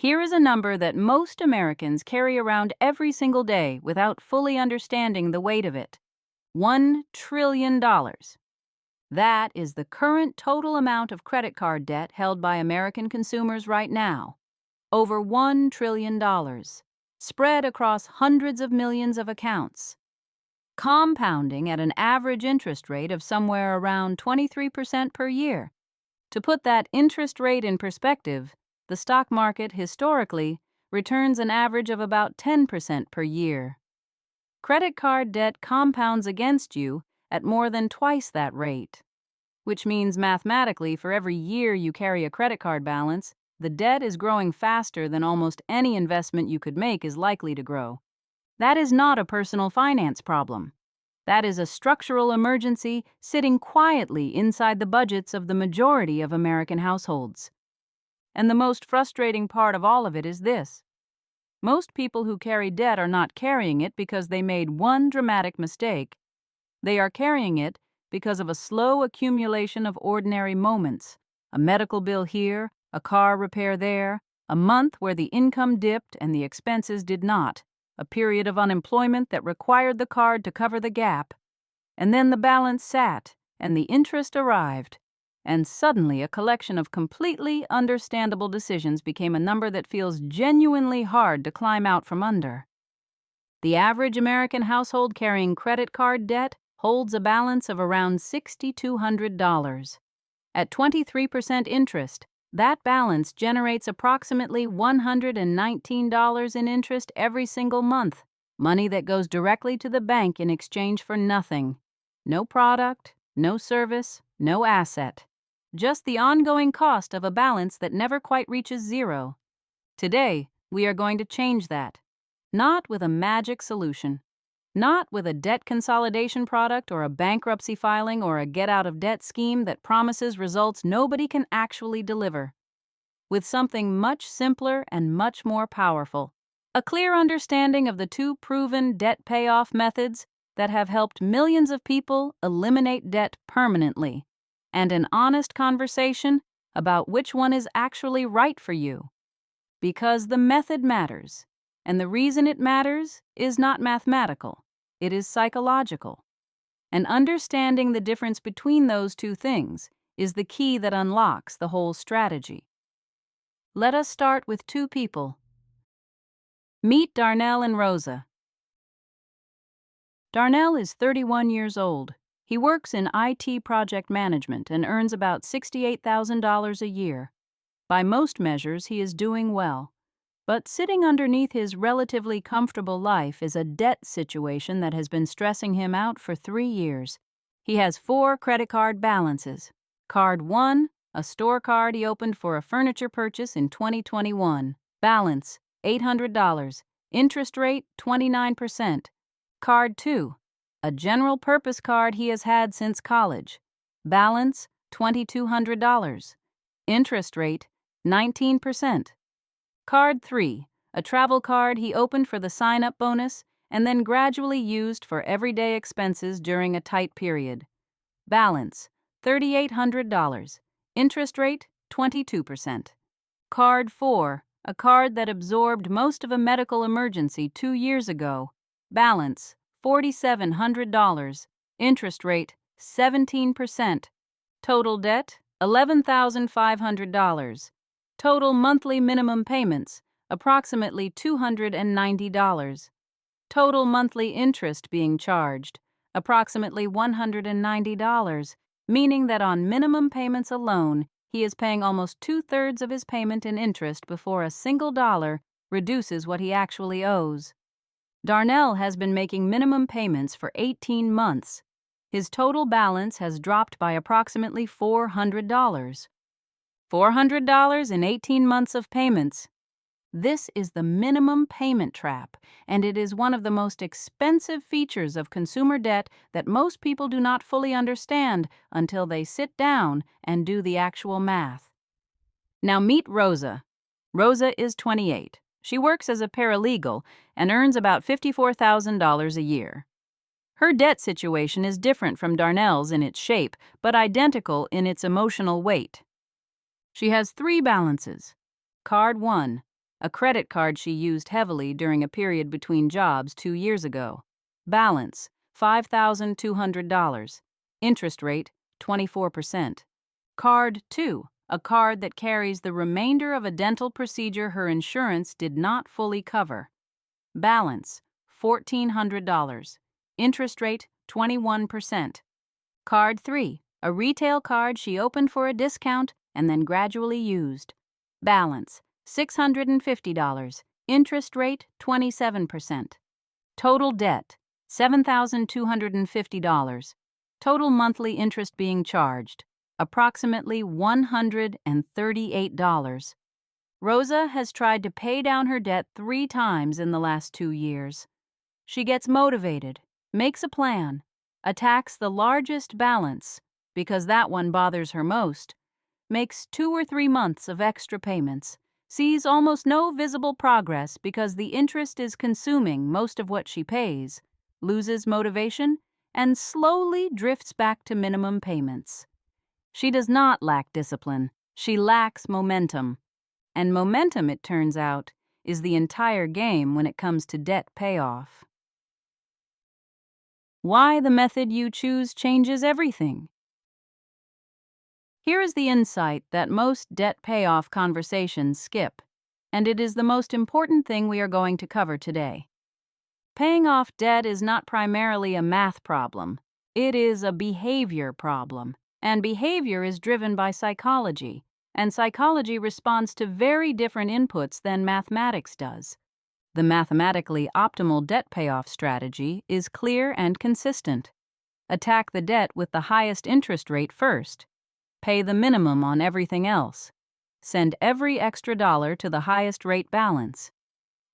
Here is a number that most Americans carry around every single day without fully understanding the weight of it. $1 trillion. That is the current total amount of credit card debt held by American consumers right now. Over $1 trillion, spread across hundreds of millions of accounts, compounding at an average interest rate of somewhere around 23% per year. To put that interest rate in perspective, the stock market historically returns an average of about 10% per year. Credit card debt compounds against you at more than twice that rate, which means mathematically for every year you carry a credit card balance, the debt is growing faster than almost any investment you could make is likely to grow. That is not a personal finance problem. That is a structural emergency sitting quietly inside the budgets of the majority of American households. And the most frustrating part of all of it is this. Most people who carry debt are not carrying it because they made one dramatic mistake. They are carrying it because of a slow accumulation of ordinary moments, a medical bill here, a car repair there, a month where the income dipped and the expenses did not, a period of unemployment that required the card to cover the gap, and then the balance sat and the interest arrived, and suddenly a collection of completely understandable decisions became a number that feels genuinely hard to climb out from under. The average American household carrying credit card debt holds a balance of around $6,200. At 23% interest, that balance generates approximately $119 in interest every single month, money that goes directly to the bank in exchange for nothing. No product, no service, no asset. Just the ongoing cost of a balance that never quite reaches zero. Today, we are going to change that. Not with a magic solution. Not with a debt consolidation product or a bankruptcy filing or a get-out-of-debt scheme that promises results nobody can actually deliver. With something much simpler and much more powerful. A clear understanding of the two proven debt payoff methods that have helped millions of people eliminate debt permanently, and an honest conversation about which one is actually right for you. Because the method matters, and the reason it matters is not mathematical, it is psychological. And understanding the difference between those two things is the key that unlocks the whole strategy. Let us start with two people. Meet Darnell and Rosa. Darnell is 31 years old. He works in IT project management and earns about $68,000 a year. By most measures, he is doing well. But sitting underneath his relatively comfortable life is a debt situation that has been stressing him out for 3 years. He has 4 credit card balances. Card 1, a store card he opened for a furniture purchase in 2021. Balance, $800. Interest rate, 29%. Card 2, a general purpose card he has had since college. Balance, $2,200. Interest rate, 19%. Card 3, a travel card he opened for the sign-up bonus and then gradually used for everyday expenses during a tight period. Balance, $3,800. Interest rate, 22%. Card 4, a card that absorbed most of a medical emergency 2 years ago. Balance, $4,700. Interest rate, 17%. Total debt, $11,500. Total monthly minimum payments, approximately $290. Total monthly interest being charged, approximately $190, meaning that on minimum payments alone, he is paying almost 2/3 of his payment in interest before a single dollar reduces what he actually owes. Darnell has been making minimum payments for 18 months. His total balance has dropped by approximately $400. $400 in 18 months of payments. This is the minimum payment trap, and it is one of the most expensive features of consumer debt that most people do not fully understand until they sit down and do the actual math. Now meet Rosa. Rosa is 28. She works as a paralegal and earns about $54,000 a year. Her debt situation is different from Darnell's in its shape, but identical in its emotional weight. She has 3 balances. Card 1, a credit card she used heavily during a period between jobs 2 years ago. Balance, $5,200. Interest rate, 24%. Card 2, a card that carries the remainder of a dental procedure her insurance did not fully cover. Balance, $1,400. Interest rate, 21%. Card 3, a retail card she opened for a discount and then gradually used. Balance, $650. Interest rate, 27%. Total debt, $7,250. Total monthly interest being charged, approximately $138. Rosa has tried to pay down her debt 3 times in the last 2 years. She gets motivated, makes a plan, attacks the largest balance, because that one bothers her most, makes 2 or 3 months of extra payments, sees almost no visible progress because the interest is consuming most of what she pays, loses motivation, and slowly drifts back to minimum payments. She does not lack discipline, she lacks momentum. And momentum, it turns out, is the entire game when it comes to debt payoff. Why the method you choose changes everything. Here is the insight that most debt payoff conversations skip, and it is the most important thing we are going to cover today. Paying off debt is not primarily a math problem. It is a behavior problem, and behavior is driven by psychology, and psychology responds to very different inputs than mathematics does. The mathematically optimal debt payoff strategy is clear and consistent. Attack the debt with the highest interest rate first. Pay the minimum on everything else. Send every extra dollar to the highest rate balance.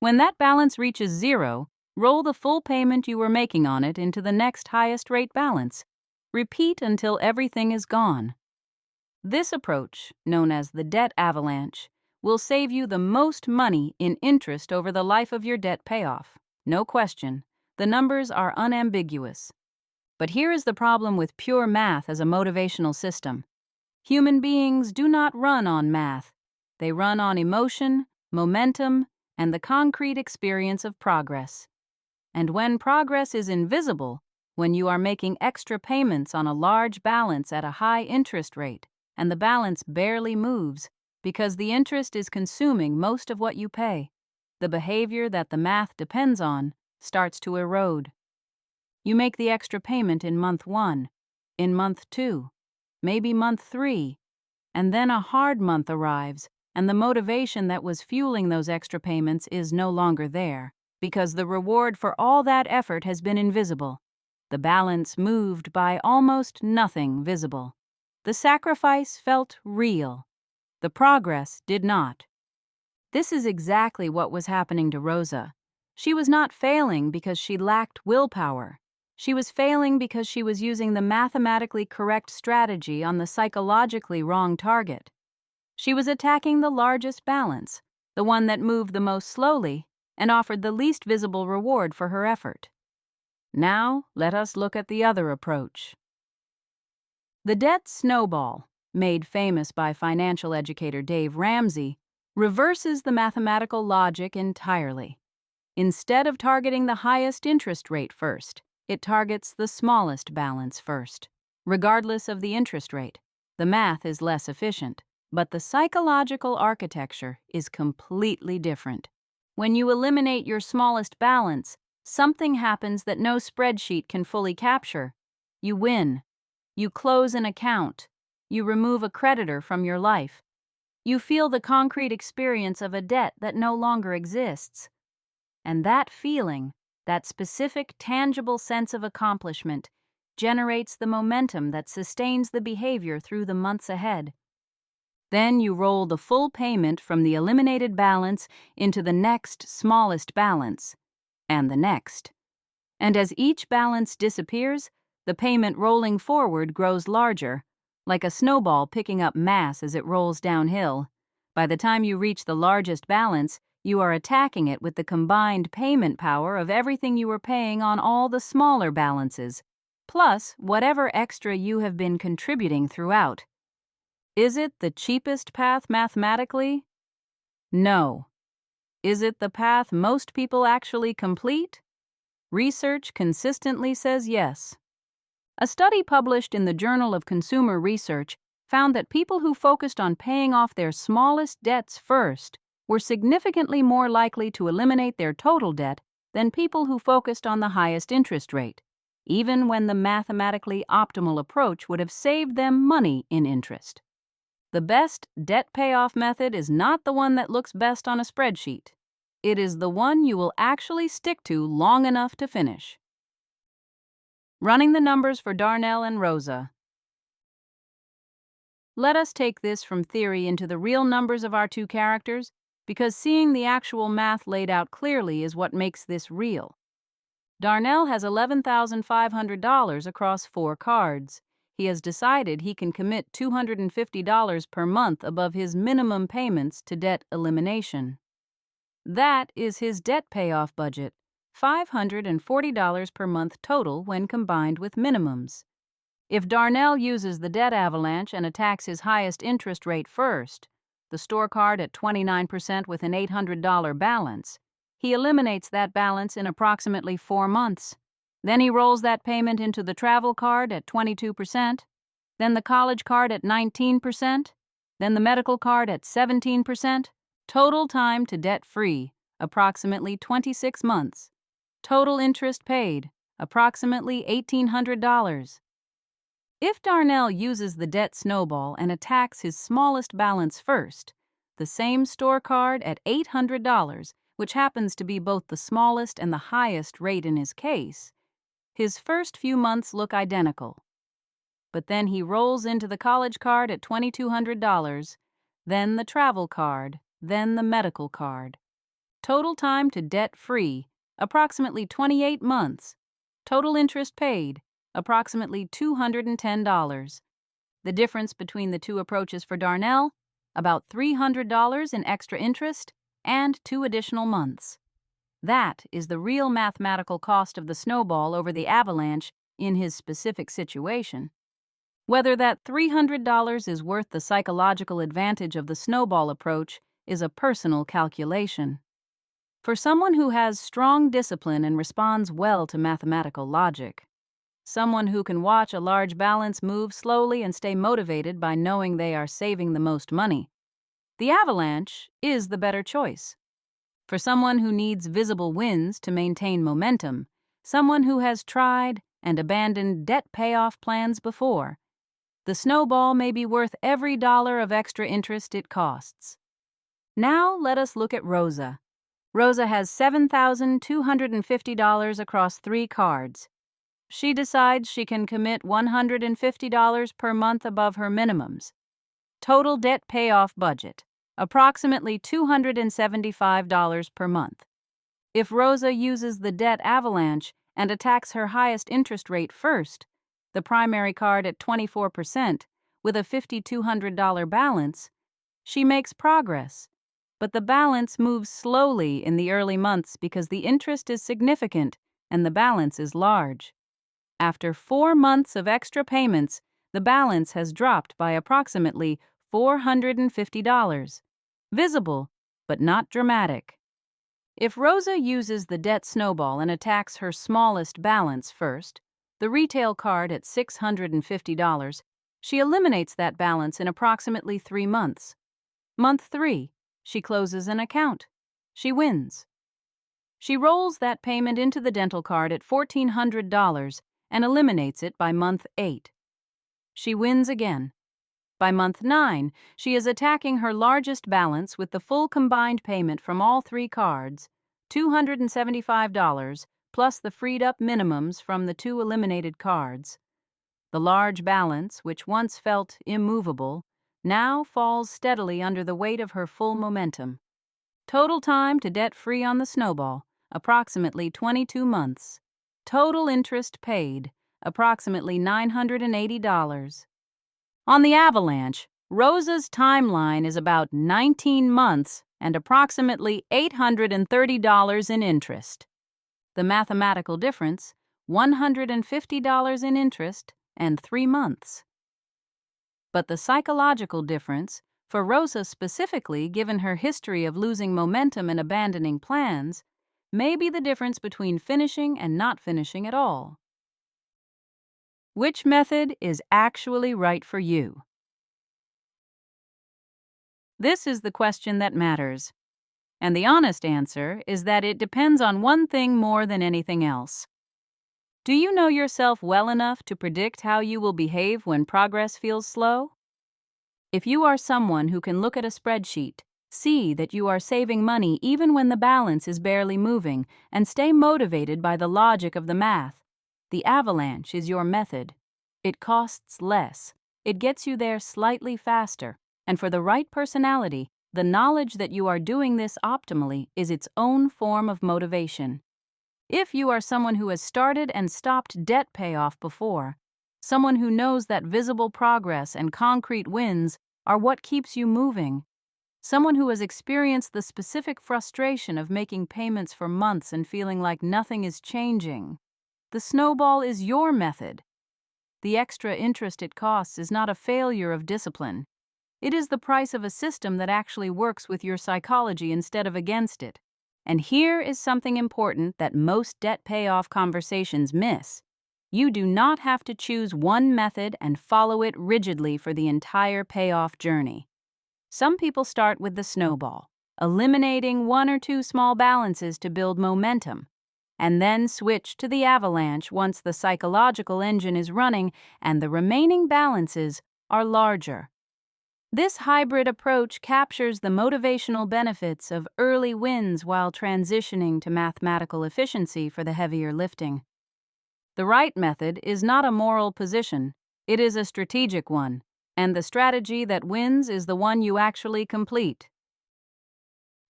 When that balance reaches 0, roll the full payment you were making on it into the next highest rate balance. Repeat until everything is gone. This approach, known as the Debt Avalanche, will save you the most money in interest over the life of your debt payoff. No question, the numbers are unambiguous. But here is the problem with pure math as a motivational system. Human beings do not run on math. They run on emotion, momentum, and the concrete experience of progress. And when progress is invisible, when you are making extra payments on a large balance at a high interest rate, and the balance barely moves because the interest is consuming most of what you pay, the behavior that the math depends on starts to erode. You make the extra payment in month 1, in month 2, maybe month 3, and then a hard month arrives, and the motivation that was fueling those extra payments is no longer there, because the reward for all that effort has been invisible. The balance moved by almost nothing visible. The sacrifice felt real. The progress did not. This is exactly what was happening to Rosa. She was not failing because she lacked willpower. She was failing because she was using the mathematically correct strategy on the psychologically wrong target. She was attacking the largest balance, the one that moved the most slowly and offered the least visible reward for her effort. Now, let us look at the other approach. The Debt Snowball, made famous by financial educator Dave Ramsey, reverses the mathematical logic entirely. Instead of targeting the highest interest rate first, it targets the smallest balance first. Regardless of the interest rate, the math is less efficient, but the psychological architecture is completely different. When you eliminate your smallest balance, something happens that no spreadsheet can fully capture. You win. You close an account. You remove a creditor from your life. You feel the concrete experience of a debt that no longer exists. And that feeling, that specific, tangible sense of accomplishment, generates the momentum that sustains the behavior through the months ahead. Then you roll the full payment from the eliminated balance into the next smallest balance, and the next. And as each balance disappears, the payment rolling forward grows larger, like a snowball picking up mass as it rolls downhill. By the time you reach the largest balance, you are attacking it with the combined payment power of everything you were paying on all the smaller balances, plus whatever extra you have been contributing throughout. Is it the cheapest path mathematically? No. Is it the path most people actually complete? Research consistently says yes. A study published in the Journal of Consumer Research found that people who focused on paying off their smallest debts first were significantly more likely to eliminate their total debt than people who focused on the highest interest rate, even when the mathematically optimal approach would have saved them money in interest. The best debt payoff method is not the one that looks best on a spreadsheet. It is the one you will actually stick to long enough to finish. Running the numbers for Darnell and Rosa. Let us take this from theory into the real numbers of our two characters, because seeing the actual math laid out clearly is what makes this real. Darnell has $11,500 across 4 cards. He has decided he can commit $250 per month above his minimum payments to debt elimination. That is his debt payoff budget, $540 per month total when combined with minimums. If Darnell uses the debt avalanche and attacks his highest interest rate first, the store card at 29% with an $800 balance, he eliminates that balance in approximately 4 months. Then he rolls that payment into the travel card at 22%, then the college card at 19%, then the medical card at 17%. Total time to debt-free, approximately 26 months. Total interest paid, approximately $1,800. If Darnell uses the debt snowball and attacks his smallest balance first, the same store card at $800, which happens to be both the smallest and the highest rate in his case, his first few months look identical. But then he rolls into the college card at $2,200, then the travel card, then the medical card. Total time to debt-free, approximately 28 months. Total interest paid, approximately $210. The difference between the two approaches for Darnell, about $300 in extra interest and 2 additional months. That is the real mathematical cost of the snowball over the avalanche in his specific situation. Whether that $300 is worth the psychological advantage of the snowball approach is a personal calculation. For someone who has strong discipline and responds well to mathematical logic, someone who can watch a large balance move slowly and stay motivated by knowing they are saving the most money, the avalanche is the better choice. For someone who needs visible wins to maintain momentum, someone who has tried and abandoned debt payoff plans before, the snowball may be worth every dollar of extra interest it costs. Now let us look at Rosa. Rosa has $7,250 across 3 cards. She decides she can commit $150 per month above her minimums. Total debt payoff budget, approximately $275 per month. If Rosa uses the debt avalanche and attacks her highest interest rate first, the primary card at 24%, with a $5,200 balance, she makes progress. But the balance moves slowly in the early months because the interest is significant and the balance is large. After 4 months of extra payments, the balance has dropped by approximately $450. Visible, but not dramatic. If Rosa uses the debt snowball and attacks her smallest balance first, the retail card at $650, she eliminates that balance in approximately 3 months. Month 3, she closes an account. She wins. She rolls that payment into the dental card at $1,400 and eliminates it by month 8. She wins again. By month 9, she is attacking her largest balance with the full combined payment from all 3 cards, $275, plus the freed-up minimums from the 2 eliminated cards. The large balance, which once felt immovable, now falls steadily under the weight of her full momentum. Total time to debt-free on the snowball, approximately 22 months. Total interest paid, approximately $980. On the avalanche, Rosa's timeline is about 19 months and approximately $830 in interest. The mathematical difference, $150 in interest and 3 months. But the psychological difference, For Rosa specifically, given her history of losing momentum and abandoning plans, may be the difference between finishing and not finishing at all. Which method is actually right for you? This is the question that matters. And the honest answer is that it depends on one thing more than anything else. Do you know yourself well enough to predict how you will behave when progress feels slow? If you are someone who can look at a spreadsheet, see that you are saving money even when the balance is barely moving, and stay motivated by the logic of the math, the avalanche is your method. It costs less, it gets you there slightly faster, and for the right personality, the knowledge that you are doing this optimally is its own form of motivation. If you are someone who has started and stopped debt payoff before, someone who knows that visible progress and concrete wins are what keeps you moving, someone who has experienced the specific frustration of making payments for months and feeling like nothing is changing, the snowball is your method. The extra interest it costs is not a failure of discipline. It is the price of a system that actually works with your psychology instead of against it. And here is something important that most debt payoff conversations miss. You do not have to choose one method and follow it rigidly for the entire payoff journey. Some people start with the snowball, eliminating one or two small balances to build momentum, and then switch to the avalanche once the psychological engine is running and the remaining balances are larger. This hybrid approach captures the motivational benefits of early wins while transitioning to mathematical efficiency for the heavier lifting. The right method is not a moral position, it is a strategic one, and the strategy that wins is the one you actually complete.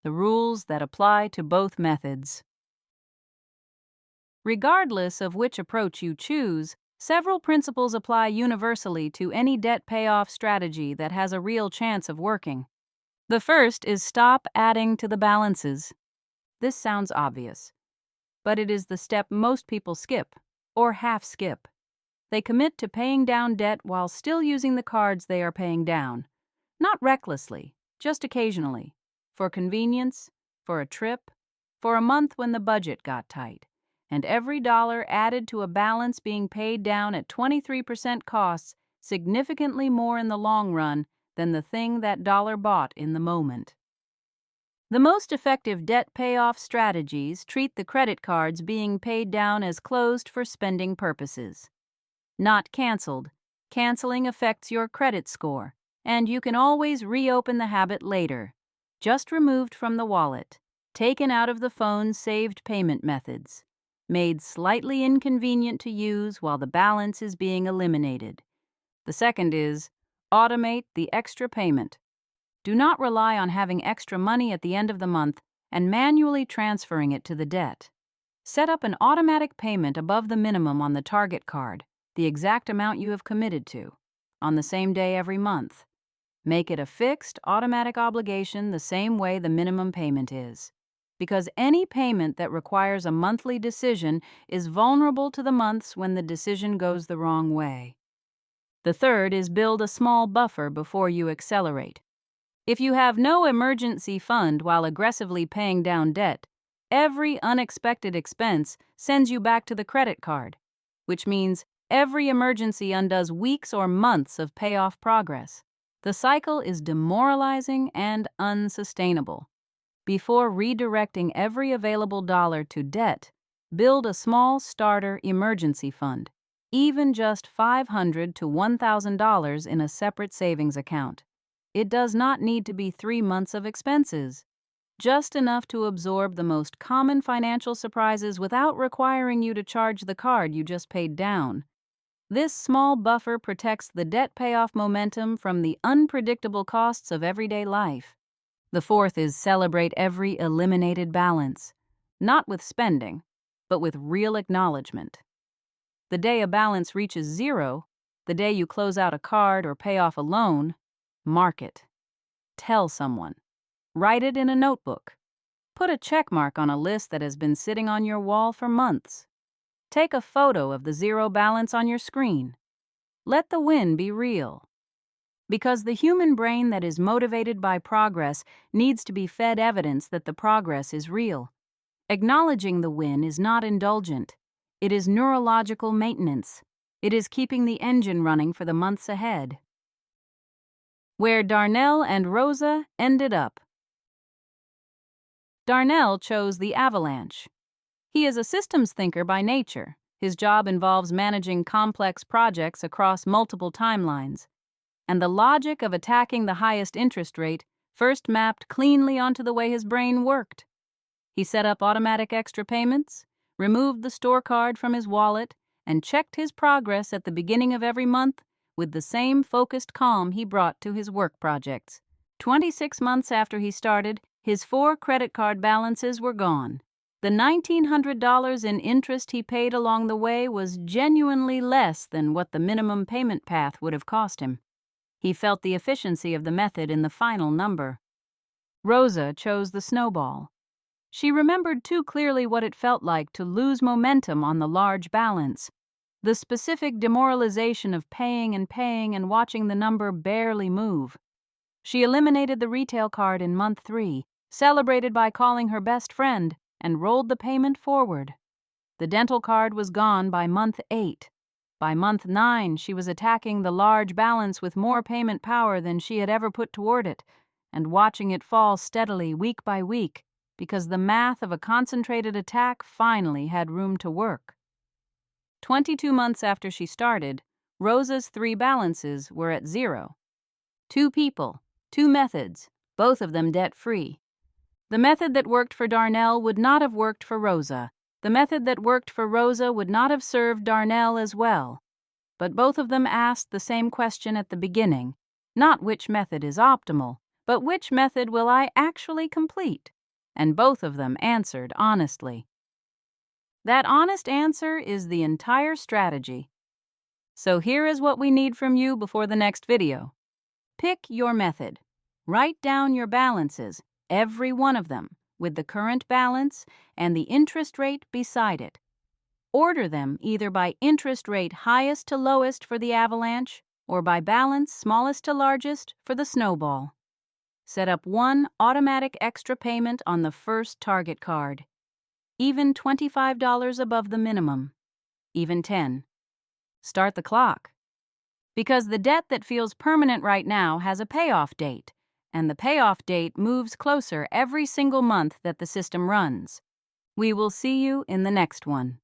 The rules that apply to both methods. Regardless of which approach you choose, several principles apply universally to any debt payoff strategy that has a real chance of working. The first is stop adding to the balances. This sounds obvious, but it is the step most people skip, or half skip. They commit to paying down debt while still using the cards they are paying down. Not recklessly, just occasionally. For convenience, for a trip, for a month when the budget got tight. And every dollar added to a balance being paid down at 23% costs significantly more in the long run than the thing that dollar bought in the moment. The most effective debt payoff strategies treat the credit cards being paid down as closed for spending purposes. Not canceled. Canceling affects your credit score, and you can always reopen the habit later. Just removed from the wallet, taken out of the phone's saved payment methods. Made slightly inconvenient to use while the balance is being eliminated. The second is, automate the extra payment. Do not rely on having extra money at the end of the month and manually transferring it to the debt. Set up an automatic payment above the minimum on the target card, the exact amount you have committed to, on the same day every month. Make it a fixed, automatic obligation the same way the minimum payment is. Because any payment that requires a monthly decision is vulnerable to the months when the decision goes the wrong way. The third is build a small buffer before you accelerate. If you have no emergency fund while aggressively paying down debt, every unexpected expense sends you back to the credit card, which means every emergency undoes weeks or months of payoff progress. The cycle is demoralizing and unsustainable. Before redirecting every available dollar to debt, build a small starter emergency fund, even just $500 to $1,000 in a separate savings account. It does not need to be 3 months of expenses, just enough to absorb the most common financial surprises without requiring you to charge the card you just paid down. This small buffer protects the debt payoff momentum from the unpredictable costs of everyday life. The fourth is celebrate every eliminated balance, not with spending, but with real acknowledgement. The day a balance reaches zero, the day you close out a card or pay off a loan, mark it. Tell someone. Write it in a notebook. Put a check mark on a list that has been sitting on your wall for months. Take a photo of the zero balance on your screen. Let the win be real. Because the human brain that is motivated by progress needs to be fed evidence that the progress is real. Acknowledging the win is not indulgent. It is neurological maintenance. It is keeping the engine running for the months ahead. Where Darnell and Rosa ended up. Darnell chose the avalanche. He is a systems thinker by nature. His job involves managing complex projects across multiple timelines. And the logic of attacking the highest interest rate first mapped cleanly onto the way his brain worked. He set up automatic extra payments, removed the store card from his wallet, and checked his progress at the beginning of every month with the same focused calm he brought to his work projects. 26 months after he started, his 4 credit card balances were gone. The $1,900 in interest he paid along the way was genuinely less than what the minimum payment path would have cost him. He felt the efficiency of the method in the final number. Rosa chose the snowball. She remembered too clearly what it felt like to lose momentum on the large balance. The specific demoralization of paying and watching the number barely move. She eliminated the retail card in month 3, celebrated by calling her best friend, and rolled the payment forward. The dental card was gone by month 8. By month 9, she was attacking the large balance with more payment power than she had ever put toward it, and watching it fall steadily week by week, because the math of a concentrated attack finally had room to work. 22 months after she started, Rosa's 3 balances were at 0. 2 people, 2 methods, both of them debt-free. The method that worked for Darnell would not have worked for Rosa. The method that worked for Rosa would not have served Darnell as well. But both of them asked the same question at the beginning, not which method is optimal, but which method will I actually complete? And both of them answered honestly. That honest answer is the entire strategy. So here is what we need from you before the next video. Pick your method. Write down your balances, every one of them, with the current balance and the interest rate beside it. Order them either by interest rate highest to lowest for the avalanche or by balance smallest to largest for the snowball. Set up 1 automatic extra payment on the first target card. Even $25 above the minimum. Even 10. Start the clock. Because the debt that feels permanent right now has a payoff date, and the payoff date moves closer every single month that the system runs. We will see you in the next one.